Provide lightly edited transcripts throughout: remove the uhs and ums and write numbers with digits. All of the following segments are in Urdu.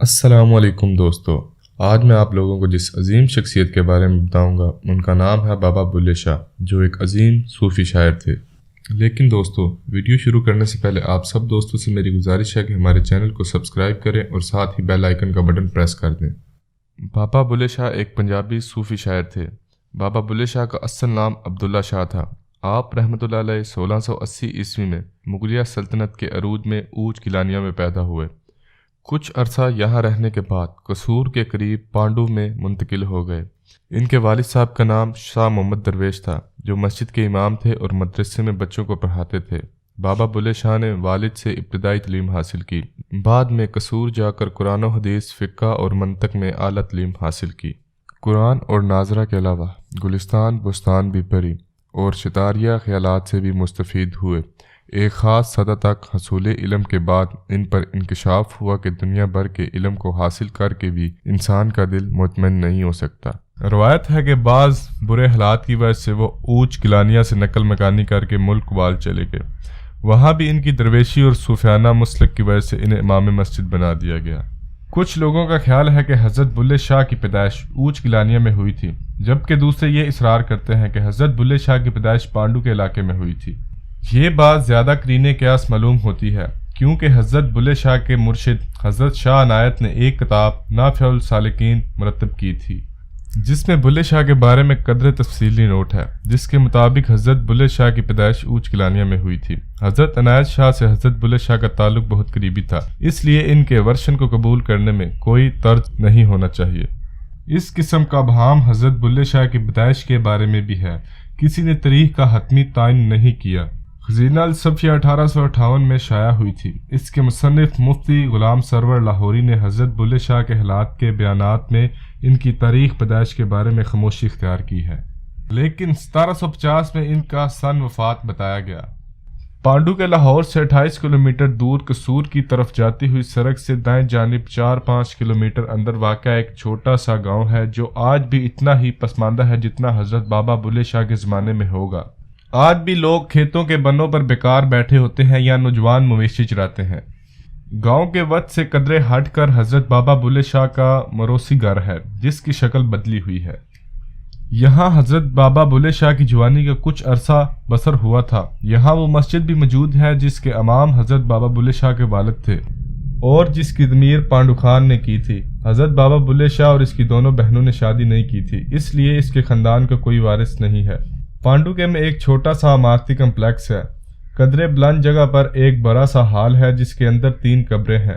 السلام علیکم دوستو، آج میں آپ لوگوں کو جس عظیم شخصیت کے بارے میں بتاؤں گا ان کا نام ہے بابا بلے شاہ، جو ایک عظیم صوفی شاعر تھے۔ لیکن دوستو، ویڈیو شروع کرنے سے پہلے آپ سب دوستوں سے میری گزارش ہے کہ ہمارے چینل کو سبسکرائب کریں اور ساتھ ہی بیل آئیکن کا بٹن پریس کر دیں۔ بابا بلے شاہ ایک پنجابی صوفی شاعر تھے۔ بابا بلے شاہ کا اصل نام عبداللہ شاہ تھا۔ آپ رحمۃ اللہ علیہ 1680 عیسوی میں مغلیہ سلطنت کے عروج میں اوچ گیلانیہ میں پیدا ہوئے۔ کچھ عرصہ یہاں رہنے کے بعد قصور کے قریب پانڈو میں منتقل ہو گئے۔ ان کے والد صاحب کا نام شاہ محمد درویش تھا، جو مسجد کے امام تھے اور مدرسے میں بچوں کو پڑھاتے تھے۔ بابا بلے شاہ نے والد سے ابتدائی تعلیم حاصل کی، بعد میں قصور جا کر قرآن و حدیث، فقہ اور منطق میں اعلیٰ تعلیم حاصل کی۔ قرآن اور ناظرہ کے علاوہ گلستان بستان بھی پڑھی اور شتاریہ خیالات سے بھی مستفید ہوئے۔ ایک خاص سطح تک حصول علم کے بعد ان پر انکشاف ہوا کہ دنیا بھر کے علم کو حاصل کر کے بھی انسان کا دل مطمئن نہیں ہو سکتا۔ روایت ہے کہ بعض برے حالات کی وجہ سے وہ اوچ گیلانیہ سے نقل مکانی کر کے ملک وال چلے گئے۔ وہاں بھی ان کی درویشی اور صوفیانہ مسلک کی وجہ سے انہیں امام مسجد بنا دیا گیا۔ کچھ لوگوں کا خیال ہے کہ حضرت بلے شاہ کی پیدائش اوچ گیلانیہ میں ہوئی تھی، جبکہ دوسرے یہ اصرار کرتے ہیں کہ حضرت بلے شاہ کی پیدائش پانڈو کے علاقے میں ہوئی تھی۔ یہ بات زیادہ قرینِ قیاس معلوم ہوتی ہے، کیونکہ حضرت بلے شاہ کے مرشد حضرت شاہ عنایت نے ایک کتاب نافع السالکین مرتب کی تھی، جس میں بلے شاہ کے بارے میں قدر تفصیلی نوٹ ہے، جس کے مطابق حضرت بلے شاہ کی پیدائش اوچ گیلانیہ میں ہوئی تھی۔ حضرت عنایت شاہ سے حضرت بلے شاہ کا تعلق بہت قریبی تھا، اس لیے ان کے ورشن کو قبول کرنے میں کوئی طرز نہیں ہونا چاہیے۔ اس قسم کا ابہام حضرت بلے شاہ کی پیدائش کے بارے میں بھی ہے۔ کسی نے تاریخ کا حتمی تعین نہیں کیا۔ خزینہ الصفیہ 1858 میں شائع ہوئی تھی۔ اس کے مصنف مفتی غلام سرور لاہوری نے حضرت بلے شاہ کے حالات کے بیانات میں ان کی تاریخ پیدائش کے بارے میں خاموشی اختیار کی ہے، لیکن 1750 میں ان کا سن وفات بتایا گیا۔ پانڈو کے لاہور سے 28 کلومیٹر دور قصور کی طرف جاتی ہوئی سڑک سے دائیں جانب 4-5 کلومیٹر اندر واقع ایک چھوٹا سا گاؤں ہے، جو آج بھی اتنا ہی پسماندہ ہے جتنا حضرت بابا بلے شاہ کے زمانے میں ہوگا۔ آج بھی لوگ کھیتوں کے بنوں پر بیکار بیٹھے ہوتے ہیں یا نوجوان مویشی چراتے ہیں۔ گاؤں کے وقت سے قدرے ہٹ کر حضرت بابا بلے شاہ کا موروثی گھر ہے، جس کی شکل بدلی ہوئی ہے۔ یہاں حضرت بابا بلے شاہ کی جوانی کا کچھ عرصہ بسر ہوا تھا۔ یہاں وہ مسجد بھی موجود ہے جس کے امام حضرت بابا بلے شاہ کے والد تھے اور جس کی تعمیر پانڈو خان نے کی تھی۔ حضرت بابا بلے شاہ اور اس کی دونوں بہنوں نے شادی نہیں کی تھی، اس لیے اس کے خاندان کا کوئی وارث نہیں ہے۔ پانڈو کے میں ایک چھوٹا سا عمارتی کمپلیکس ہے۔ قدرے بلند جگہ پر ایک بڑا سا ہال ہے جس کے اندر 3 قبریں ہیں۔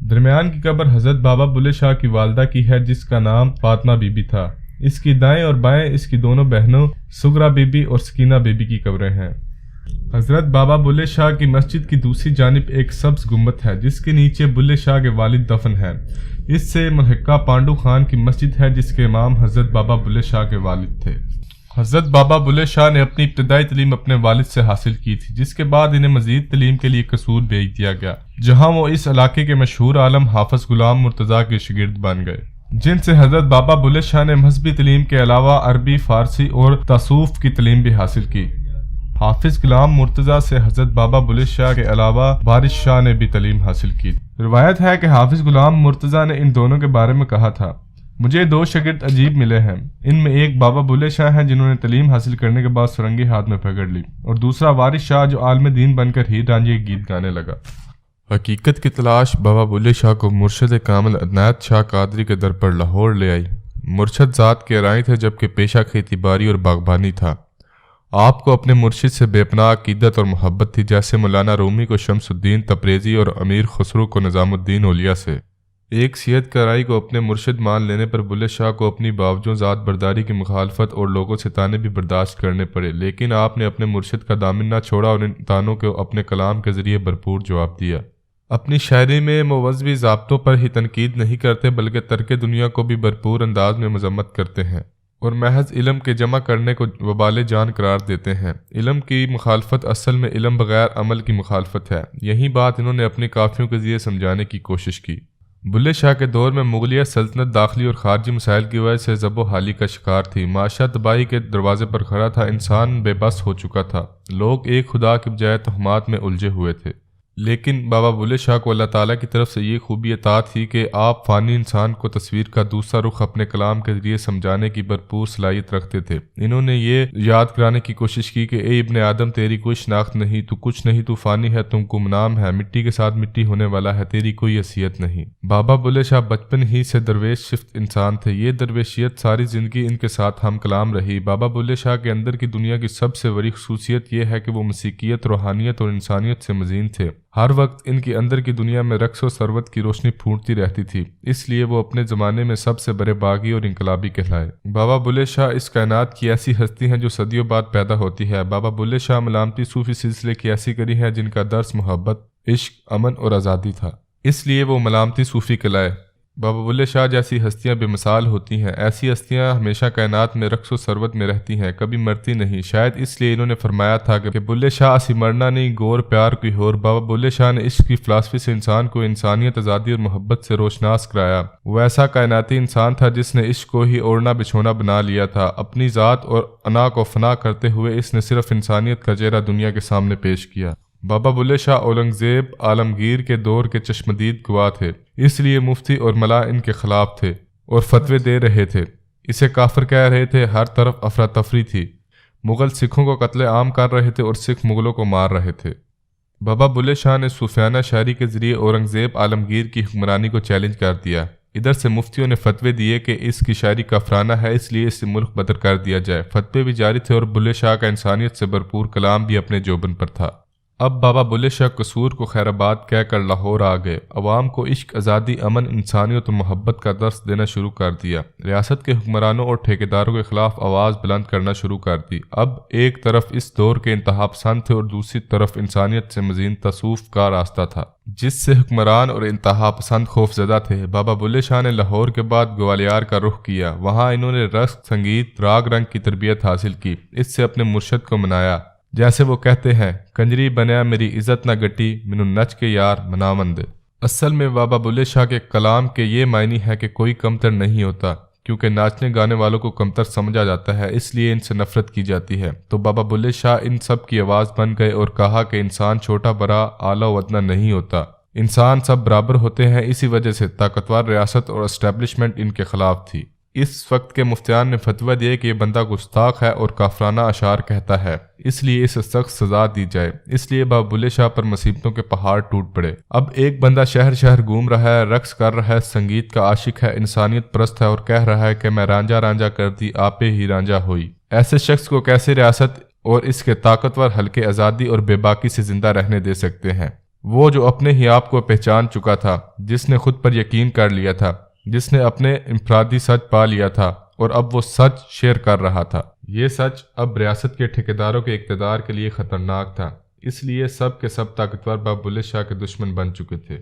درمیان کی قبر حضرت بابا بلے شاہ کی والدہ کی ہے، جس کا نام فاطمہ بی بی تھا۔ اس کی دائیں اور بائیں اس کی دونوں بہنوں سغرا بی بی اور سکینہ بی بی کی قبریں ہیں۔ حضرت بابا بلے شاہ کی مسجد کی دوسری جانب ایک سبز گنبد ہے، جس کے نیچے بلے شاہ کے والد دفن ہیں۔ اس سے ملحقہ پانڈو خان کی مسجد ہے، جس کے امام حضرت بابا بلے شاہ کے والد تھے۔ حضرت بابا بلے شاہ نے اپنی ابتدائی تعلیم اپنے والد سے حاصل کی تھی، جس کے بعد انہیں مزید تعلیم کے لیے قصور بھیج دیا گیا، جہاں وہ اس علاقے کے مشہور عالم حافظ غلام مرتضیٰ کے شاگرد بن گئے، جن سے حضرت بابا بلے شاہ نے مذہبی تعلیم کے علاوہ عربی، فارسی اور تصوف کی تعلیم بھی حاصل کی۔ حافظ غلام مرتضیٰ سے حضرت بابا بلے شاہ کے علاوہ وارث شاہ نے بھی تعلیم حاصل کی۔ روایت ہے کہ حافظ غلام مرتضیٰ نے ان دونوں کے بارے میں کہا تھا، مجھے 2 شاگرد عجیب ملے ہیں، ان میں ایک بابا بلے شاہ ہیں جنہوں نے تعلیم حاصل کرنے کے بعد سرنگی ہاتھ میں پکڑ لی، اور دوسرا وارث شاہ جو عالم دین بن کر ہیر رانجھے کے گیت گانے لگا۔ حقیقت کی تلاش بابا بلے شاہ کو مرشد کامل عنایت شاہ قادری کے در پر لاہور لے آئی۔ مرشد ذات کے رائی تھے، جبکہ پیشہ کھیتی باڑی اور باغبانی تھا۔ آپ کو اپنے مرشد سے بے پناہ عقیدت اور محبت تھی، جیسے مولانا رومی کو شمس الدین تبریزی اور امیر خسرو کو نظام الدین اولیاء سے۔ ایک سید کرائی کو اپنے مرشد مان لینے پر بلے شاہ کو اپنی باوجود ذات برداری کی مخالفت اور لوگوں سے طعنے بھی برداشت کرنے پڑے، لیکن آپ نے اپنے مرشد کا دامن نہ چھوڑا اور ان طعنوں کو اپنے کلام کے ذریعے بھرپور جواب دیا۔ اپنی شاعری میں مذہبی ضابطوں پر ہی تنقید نہیں کرتے، بلکہ ترک دنیا کو بھی بھرپور انداز میں مذمت کرتے ہیں اور محض علم کے جمع کرنے کو وبال جان قرار دیتے ہیں۔ علم کی مخالفت اصل میں علم بغیر عمل کی مخالفت ہے۔ یہی بات انہوں نے اپنی کافیوں کے ذریعے سمجھانے کی کوشش کی۔ بلے شاہ کے دور میں مغلیہ سلطنت داخلی اور خارجی مسائل کی وجہ سے ضب و حالی کا شکار تھی۔ معاشرہ تباہی کے دروازے پر کھڑا تھا، انسان بے بس ہو چکا تھا، لوگ ایک خدا کے بجائے تہمات میں الجھے ہوئے تھے۔ لیکن بابا بلے شاہ کو اللہ تعالیٰ کی طرف سے یہ خوبی عطا تھی کہ آپ فانی انسان کو تصویر کا دوسرا رخ اپنے کلام کے ذریعے سمجھانے کی بھرپور صلاحیت رکھتے تھے۔ انہوں نے یہ یاد کرانے کی کوشش کی کہ اے ابن آدم، تیری کوئی شناخت نہیں، تو کچھ نہیں، تو فانی ہے، تم گمنام ہے، مٹی کے ساتھ مٹی ہونے والا ہے، تیری کوئی حیثیت نہیں۔ بابا بلے شاہ بچپن ہی سے درویش شفت انسان تھے۔ یہ درویشیت ساری زندگی ان کے ساتھ ہم کلام رہی۔ بابا بلے شاہ کے اندر کی دنیا کی سب سے بڑی خصوصیت یہ ہے کہ وہ موسیقیت، روحانیت اور انسانیت سے مزین تھے۔ ہر وقت ان کی اندر کی دنیا میں رقص و ثروت کی روشنی پھوٹتی رہتی تھی، اس لیے وہ اپنے زمانے میں سب سے بڑے باغی اور انقلابی کہلائے۔ بابا بلے شاہ اس کائنات کی ایسی ہستی ہیں جو صدیوں بعد پیدا ہوتی ہے۔ بابا بلے شاہ ملامتی صوفی سلسلے کی ایسی کڑی ہے جن کا درس محبت، عشق، امن اور آزادی تھا، اس لیے وہ ملامتی صوفی کہلائے۔ بابا بلے شاہ جیسی ہستیاں بے مثال ہوتی ہیں۔ ایسی ہستیاں ہمیشہ کائنات میں رقص و ثروت میں رہتی ہیں، کبھی مرتی نہیں۔ شاید اس لیے انہوں نے فرمایا تھا کہ بلے شاہ اسی مرنا نہیں، گور پیار کوئی اور۔ بابا بلے شاہ نے عشق کی فلسفی سے انسان کو انسانیت، آزادی اور محبت سے روشناس کرایا۔ وہ ایسا کائناتی انسان تھا جس نے عشق کو ہی اوڑھنا بچھونا بنا لیا تھا۔ اپنی ذات اور انا کو فنا کرتے ہوئے اس نے صرف انسانیت کا چہرہ دنیا کے سامنے پیش کیا۔ بابا بلے شاہ اورنگزیب عالمگیر کے دور کے چشمدید گواہ تھے، اس لیے مفتی اور ملا ان کے خلاف تھے اور فتوے دے رہے تھے، اسے کافر کہہ رہے تھے۔ ہر طرف افراتفری تھی، مغل سکھوں کو قتل عام کر رہے تھے اور سکھ مغلوں کو مار رہے تھے۔ بابا بلے شاہ نے صوفیانہ شاعری کے ذریعے اورنگزیب عالمگیر کی حکمرانی کو چیلنج کر دیا۔ ادھر سے مفتیوں نے فتوے دیے کہ اس کی شاعری کافرانہ ہے، اس لیے اسے ملک بدر کر دیا جائے۔ فتوے بھی جاری تھے اور بلے شاہ کا انسانیت سے بھرپور کلام بھی اپنے جوبن پر تھا۔ اب بابا بلے شاہ قصور کو خیر آباد کہہ کر لاہور آ گئے۔ عوام کو عشق، آزادی، امن، انسانیت اور محبت کا درس دینا شروع کر دیا۔ ریاست کے حکمرانوں اور ٹھیکیداروں کے خلاف آواز بلند کرنا شروع کر دی۔ اب ایک طرف اس دور کے انتہا پسند تھے اور دوسری طرف انسانیت سے مزین تصوف کا راستہ تھا، جس سے حکمران اور انتہا پسند خوف زدہ تھے۔ بابا بلے شاہ نے لاہور کے بعد گوالیار کا رخ کیا۔ وہاں انہوں نے رقص، سنگیت، راگ رنگ کی تربیت حاصل کی۔ اس سے اپنے مرشد کو منایا، جیسے وہ کہتے ہیں، کنجری بنیا میری عزت نہ گٹی، منو نچ کے یار منامند۔ اصل میں بابا بلے شاہ کے کلام کے یہ معنی ہے کہ کوئی کمتر نہیں ہوتا، کیونکہ ناچنے گانے والوں کو کمتر سمجھا جاتا ہے، اس لیے ان سے نفرت کی جاتی ہے۔ تو بابا بلے شاہ ان سب کی آواز بن گئے اور کہا کہ انسان چھوٹا بڑا، اعلیٰ و ادنیٰ نہیں ہوتا، انسان سب برابر ہوتے ہیں۔ اسی وجہ سے طاقتور ریاست اور اسٹیبلشمنٹ ان کے خلاف تھی۔ اس وقت کے مفتیان نے فتویٰ دیا کہ یہ بندہ گستاخ ہے اور کافرانہ اشعار کہتا ہے، اس لیے اسے سخت سزا دی جائے۔ اس لیے بابا بلے شاہ پر مصیبتوں کے پہاڑ ٹوٹ پڑے۔ اب ایک بندہ شہر شہر گھوم رہا ہے، رقص کر رہا ہے، سنگیت کا عاشق ہے، انسانیت پرست ہے اور کہہ رہا ہے کہ میں رانجھا رانجھا کر دی، آپے ہی رانجھا ہوئی۔ ایسے شخص کو کیسے ریاست اور اس کے طاقتور حلقے آزادی اور بے باکی سے زندہ رہنے دے سکتے ہیں؟ وہ جو اپنے ہی آپ کو پہچان چکا تھا، جس نے خود پر یقین کر لیا تھا، جس نے اپنے انفرادی سچ پا لیا تھا اور اب وہ سچ شیئر کر رہا تھا۔ یہ سچ اب ریاست کے ٹھیکیداروں کے اقتدار کے لیے خطرناک تھا، اس لیے سب کے سب طاقتور بابا بلے شاہ کے دشمن بن چکے تھے۔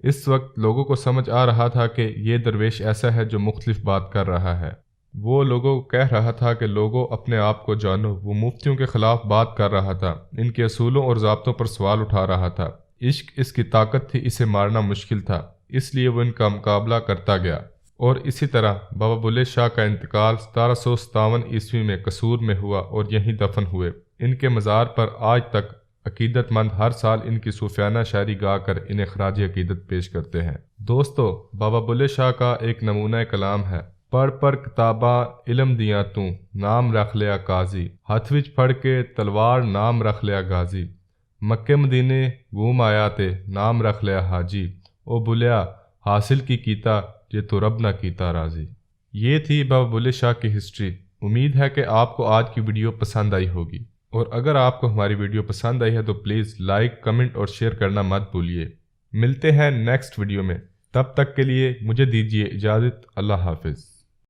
اس وقت لوگوں کو سمجھ آ رہا تھا کہ یہ درویش ایسا ہے جو مختلف بات کر رہا ہے۔ وہ لوگوں کو کہہ رہا تھا کہ لوگوں اپنے آپ کو جانو۔ وہ مفتیوں کے خلاف بات کر رہا تھا، ان کے اصولوں اور ضابطوں پر سوال اٹھا رہا تھا۔ عشق اس کی طاقت تھی، اسے مارنا مشکل تھا، اس لیے وہ ان کا مقابلہ کرتا گیا۔ اور اسی طرح بابا بلے شاہ کا انتقال 1757 عیسوی میں قصور میں ہوا اور یہیں دفن ہوئے۔ ان کے مزار پر آج تک عقیدت مند ہر سال ان کی صوفیانہ شاعری گا کر انہیں خراج عقیدت پیش کرتے ہیں۔ دوستو، بابا بلے شاہ کا ایک نمونہ کلام ہے، پڑھ پڑھ کتاباں علم دیاں تو نام رکھ لیا قاضی، ہاتھ وچ پھڑ کے تلوار نام رکھ لیا غازی، مکے مدینے گھوم آیا تے نام رکھ لیا حاجی، او بلیا حاصل کی کیتا یہ تو رب نہ کیتا راضی۔ یہ تھی بابا بلے شاہ کی ہسٹری۔ امید ہے کہ آپ کو آج کی ویڈیو پسند آئی ہوگی، اور اگر آپ کو ہماری ویڈیو پسند آئی ہے تو پلیز لائک، کمنٹ اور شیئر کرنا مت بھولیے۔ ملتے ہیں نیکسٹ ویڈیو میں، تب تک کے لیے مجھے دیجیے اجازت۔ اللہ حافظ۔